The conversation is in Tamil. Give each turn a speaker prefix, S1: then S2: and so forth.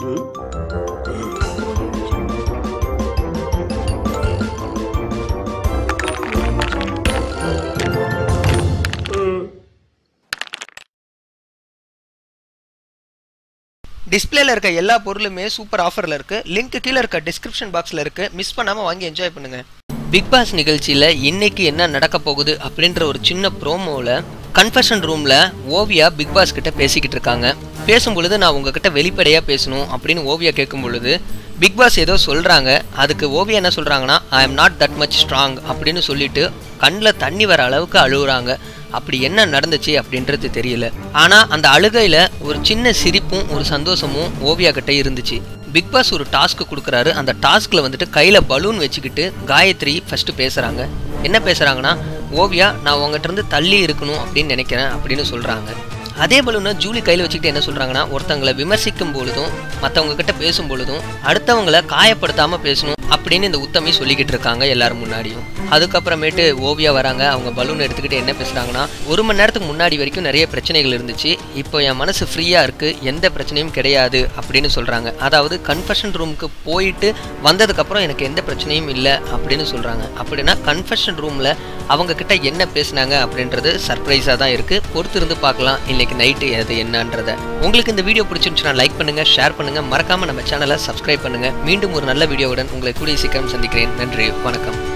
S1: டிஸ்பிளேல இருக்க எல்லா பொருளுமே சூப்பர் ஆஃபர்ல இருக்கு. லிங்க் கீழ இருக்க டிஸ்கிரிப்ஷன் பாக்ஸ்ல இருக்கு. மிஸ் பண்ணாம வாங்கி என்ஜாய் பண்ணுங்க. பிக் பாஸ் நிகழ்ச்சியில இன்னைக்கு என்ன நடக்க போகுது அப்படின்ற ஒரு சின்ன ப்ரோமோல கன்ஃபெஷன் ரூம்ல ஓவியா பிக் பாஸ் கிட்ட பேசிக்கிட்டு இருக்காங்க. பேசும்பொழுது நான் உங்ககிட்ட வெளிப்படையா பேசணும் அப்படின்னு ஓவியா கேட்கும் பொழுது பிக் பாஸ் ஏதோ சொல்றாங்க. அதுக்கு ஓவியா என்ன சொல்றாங்கன்னா, I am not that much strong அப்படின்னு சொல்லிட்டு கண்ணில் தண்ணி வர அளவுக்கு அழுகுறாங்க. அப்படி என்ன நடந்துச்சு அப்படின்றது தெரியல. ஆனா அந்த அழுகையில ஒரு சின்ன சிரிப்பும் ஒரு சந்தோஷமும் ஓவியா கிட்ட இருந்துச்சு. பிக் பாஸ் ஒரு டாஸ்க் கொடுக்குறாரு. அந்த டாஸ்க்ல வந்துட்டு கையில பலூன் வச்சுக்கிட்டு காயத்ரி ஃபர்ஸ்ட் பேசுறாங்க. என்ன பேசுறாங்கன்னா, ஓவியா நான் உங்ககிட்ட இருந்து தள்ளி இருக்கணும் அப்படின்னு நினைக்கிறேன் அப்படின்னு சொல்றாங்க. அதே பலூனை ஜூலி கையில் வச்சுக்கிட்டு என்ன சொல்றாங்கன்னா, ஒருத்தவங்களை விமர்சிக்கும் பொழுதும் மற்றவங்க கிட்ட பேசும் பொழுதும் அடுத்தவங்களை காயப்படுத்தாம பேசணும் அப்படின்னு இந்த உத்தமி சொல்லிக்கிட்டு இருக்காங்க எல்லாரும் முன்னாடியும். அதுக்கப்புறமேட்டு ஓவியா வராங்க. அவங்க பலூன் எடுத்துக்கிட்டு என்ன பேசுறாங்கன்னா, 1 மணி நேரத்துக்கு முன்னாடி வரைக்கும் நிறைய பிரச்சனைகள் இருந்துச்சு, இப்போ என் மனசு ஃப்ரீயா இருக்கு, எந்த பிரச்சனையும் கிடையாது அப்படின்னு சொல்றாங்க. அதாவது கன்ஃபெஷன் ரூமுக்கு போயிட்டு வந்ததுக்கப்புறம் எனக்கு எந்த பிரச்சனையும் இல்லை அப்படின்னு சொல்றாங்க. அப்படின்னா கன்ஃபெஷன் ரூம்ல அவங்க கிட்ட என்ன பேசினாங்க அப்படின்றது சர்ப்ரைஸா தான் இருக்கு. பொறுத்து இருந்து பார்க்கலாம் இன்னைக்கு நைட்டு அது என்னன்றத. உங்களுக்கு இந்த வீடியோ பிடிச்சிருந்துச்சுன்னா லைக் பண்ணுங்க, ஷேர் பண்ணுங்க, மறக்காம நம்ம சேனலை சப்ஸ்கிரைப் பண்ணுங்க. மீண்டும் ஒரு நல்ல வீடியோவுடன் உங்களை கூடிய சீக்கிரம் சந்திக்கிறேன். நன்றி, வணக்கம்.